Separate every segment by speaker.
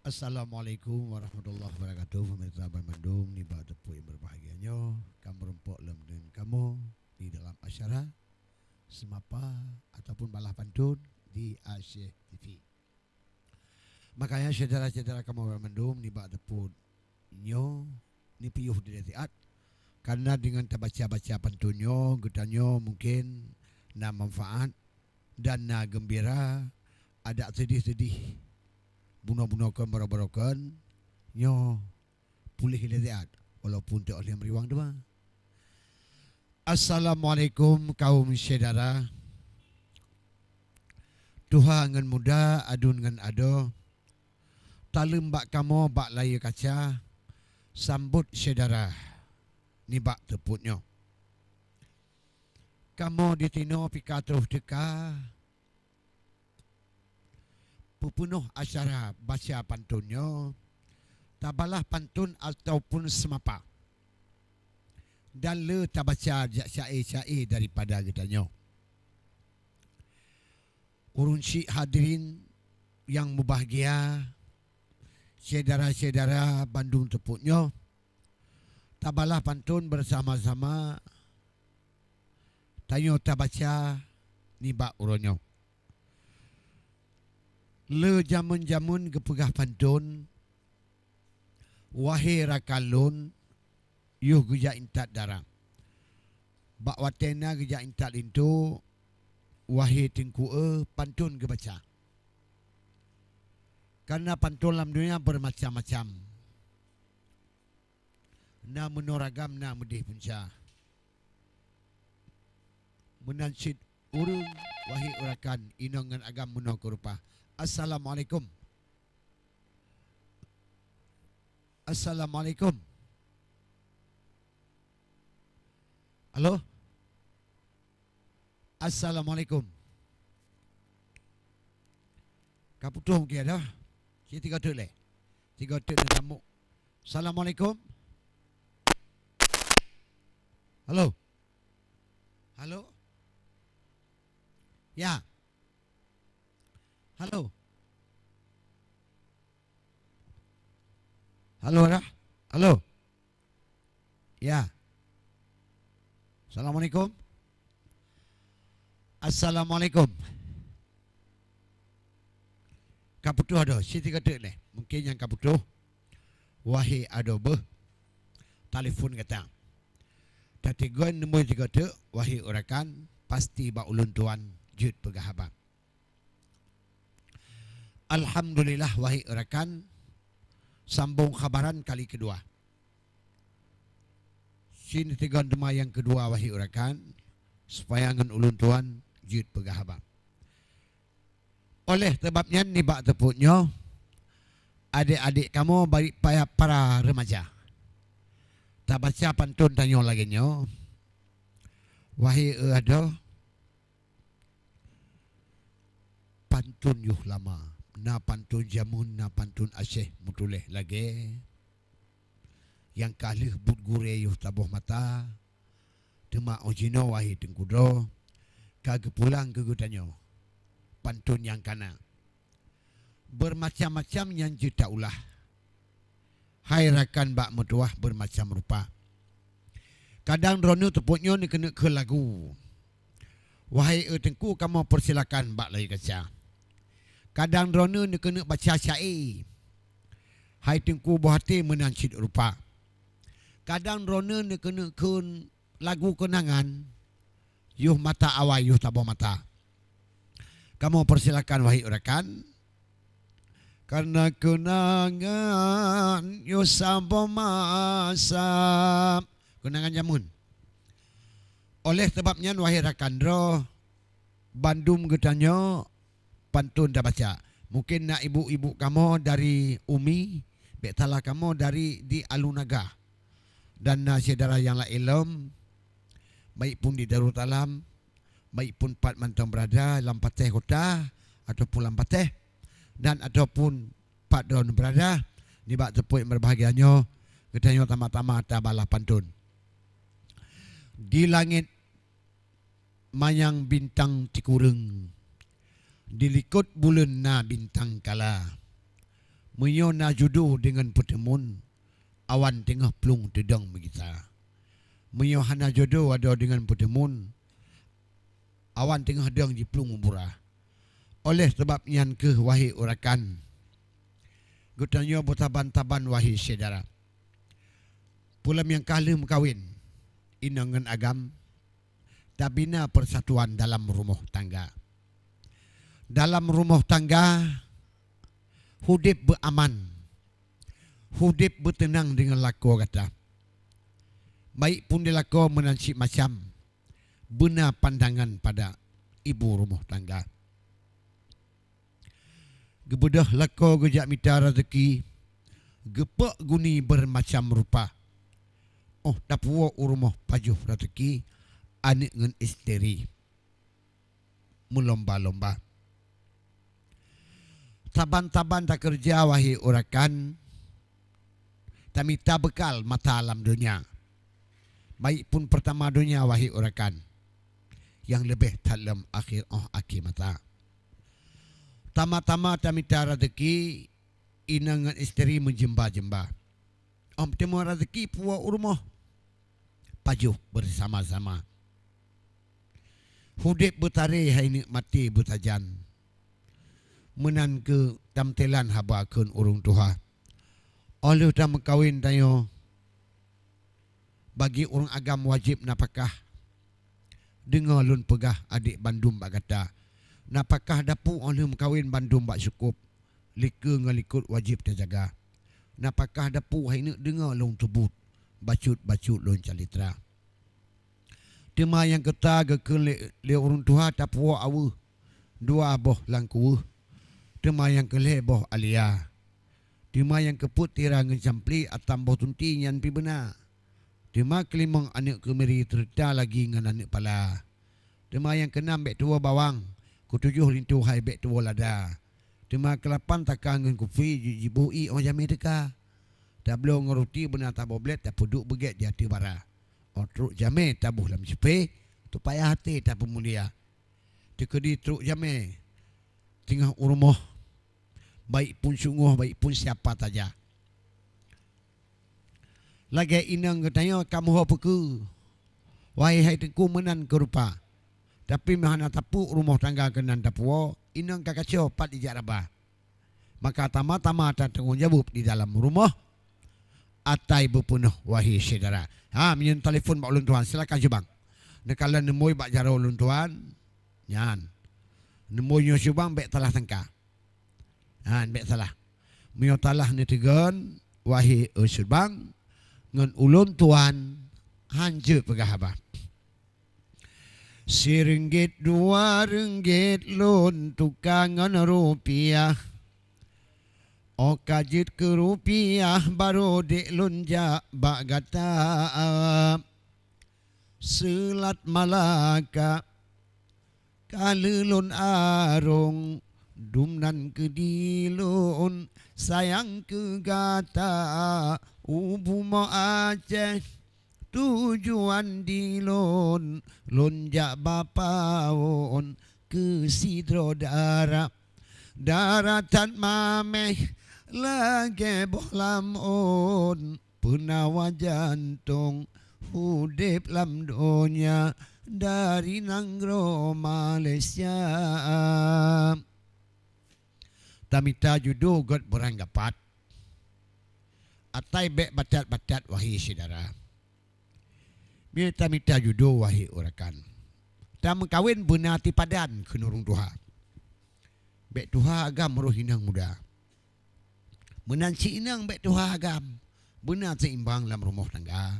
Speaker 1: Assalamualaikum warahmatullahi wabarakatuh. Pemirsa Bandung ni bah tepuk yang berbahagianya. Kamu rempok lem dengan kamu di dalam acara semapa ataupun balah pantun di Asyik TV. Makanya saudara-saudara kamu Bandung ni bah tepuk nyo ni piyuh di tiat karena dengan terbaca-baca pantunyo gutanyo mungkin na manfaat dan na gembira ada sedih-sedih bunuh-bunuhkan barokan nyo pulih lihat walaupun tak oleh meriwang dua. Assalamualaikum kaum saudara. Tuhan ngan muda adun ngan ado talem bak kamu bak layar kaca sambut saudara ni bak teputnya. Kamu ditino pika terus deka penuh acara baca pantunnya, tabalah pantun ataupun semapa. Dan le tabaca syair-syair daripada kitanya. Urun syik hadirin yang berbahagia, saudara-saudara Bandung teputnya, tabalah pantun bersama-sama, tanyo tabaca nibak uronyo. Le jamun-jamun gepegah pantun wahai rakalun yuh geja intat darang bak watena geja intat lintu wahai tingku pantun gebaca karena pantun dalam dunia bermacam-macam na menoragam na medih punca menansid urung wahai urakan inongan agam menor kerupa. Assalamualaikum. Assalamualaikum. Halo. Assalamualaikum. Kaputuh mungkin ada. Saya tiga tuk leh. Tiga tuk dan tamu. Assalamualaikum. Halo. Halo. Ya. Halo. Halo ada? Halo. Ya. Assalamualaikum. Assalamualaikum. Kaputuh ada. Si tiga tuk ni. Mungkin yang kaputuh. Wahai ada beh. Telefon kata. Tatigon nombor tiga tuk. Wahai urakan. Pasti bak ulun tuan. Jud pegahabang. Alhamdulillah wahai rekan, sambung khabaran kali kedua. Sini tiga dema yang kedua wahai rekan, supaya ngan ulun tuan jud pegahabang. Oleh sebabnya ni bak tepuknya, adik-adik kamu balik para remaja. Tak baca pantun tanya lagi nyo. Wahai ada pantun yuh lama. Na pantun jamun, na pantun asyih mutuleh lagi. Yang kalih but gure yuh tabuh mata. Tema ojino wahai tengkudro. Kage pulang ke gutanyo. Pantun yang kana. Bermacam-macam yang juta ulah. Hai rakan bak mutuah bermacam rupa. Kadang dronu tepuknya ni kena ke lagu. Wahai tengku kamu persilakan bak lagi kaca. Kadang drone ni kena baca syair. Hai tengku buah hati menansid rupa. Kadang drone ni kena kun lagu kenangan. Yuh mata awal yuh tabah mata. Kamu persilakan wahai rekan. Karena kenangan yuh sabah masa. Kenangan jamun. Oleh sebabnya wahai rekan dro. Bandung getanya. Pantun dah baca. Mungkin nak ibu-ibu kamu dari Umi, betala kamu dari di Alunaga. Dan saudara yang lain ilm, baik pun di Darussalam, baik pun Pat Mantong berada Lampateh Kota ataupun Lampateh dan ataupun Pat Daun berada di bak tepuk yang berbahagianya, katanya tama-tama tabalah pantun. Di langit mayang bintang tikureng. Dilikut bulan na bintang kala. Menyona judu dengan pertemun, awan tengah pelung dedang begita. Menyohana jodoh ada dengan pertemun, awan tengah deng di pelung murah. Oleh sebab nyan ke wahai urakan, gutanyo botaban-taban wahai saudara. Pulam yang kalem kawin, inangan agam, tabina persatuan dalam rumah tangga. Dalam rumah tangga, hudip beraman, hudip bertenang dengan lako kata. Baik pun dilako menansip macam, benar pandangan pada ibu rumah tangga. Gebedah lako gejak mita rezeki, gepek guni bermacam rupa. Oh, dapuwa urumah pajuh rezeki, anik ngen isteri. Melomba-lomba. Taban-taban tak kerja wahai urakan, tamita bekal mata alam dunia. Baik pun pertama dunia wahai urakan, yang lebih dalam akhir akhir mata. Tama-tama tamita rezeki, inangan isteri menjemba-jemba. Temu rezeki puwa urmoh, pajuh bersama-sama. Hudip bertarih hai nikmati butajan. Menan ke tamtelan haba kun urung tuha. Oleh dah mengkawin tayo, bagi orang agam wajib napakah. Dengar lun pegah adik bandum bak kata, napakah dapu oleh mengkawin bandum bak cukup. Lika ngalikut wajib terjaga. Napakah dapu hai nak dengar lun tebut, bacut-bacut lun calitra. Tema yang kata ke le orang tuha tapuwa awu, dua aboh langku. Tema yang keleh boh alia. Tema yang keput tirang ngecampli atam boh tunti nyan pi benar. Tema kelimang anak kemeri terda lagi ngan anak pala. Tema yang keenam bek tua bawang, ketujuh rintu hai bek tua lada. Tema kelapan takang ngan kufi jibui orang jami deka. Tablo ngeruti benar taboblet tak puduk beget jati bara. Truk jame tabuh lam cepe, tu payah hati tak pemulia. Tekedi truk jame, tengah urmoh, baik pun sungguh, baik pun siapa saja. Lagi inang katanya kamu apa ke? Wahai hai tengku menan ke rupa. Tapi mahana tapu rumah tangga kenan tapu, inang kakacau pat di jarabah. Maka tama-tama tak tanggung jawab di dalam rumah. Atai berpenuh wahai saudara. Minyak telefon bak ulun tuan, silakan subang. Nekalan nemui bak jaro ulun tuan, nyan. Nemui nyo subang bek talah tangka. Bek salah. Minyak talah ni tegan wahai subang ngan ulun tuan hanjut pegah abah. RM1, RM2 lun tukangan rupiah. Kajit ke rupiah baru dek lunjak bak gata. Selat Malaka kalelun arung dumnan ke dilun sayang ke gata. Ubu mo Aceh tujuan dilun lunjak bapaun ke sidro darah. Daratan mameh lagi boh lamun penawa jantung hudip lam dunia dari Nanggro Malaysia. Tamita judo god beranggapat atai bek batat-batat wahai saudara. Bila tamita judo wahai urakan, tam kawin benati padan kenurung tuha. Bek tuha agam roh hinang muda. Menanci inang bek tuha agam, benar seimbang dalam rumah tangga.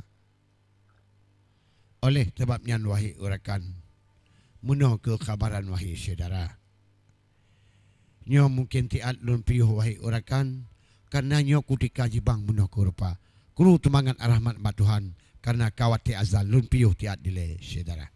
Speaker 1: Oleh sebabnya wahai urakan, menau ke kabaran wahai saudara. Nyo mungkin tiat lun piuh wahai urakan, karena nyo kutika jibang menau ke rupa. Kuru temangan arahmat Tuhan, karena kawat ti azal lun piuh tiat dile saudara.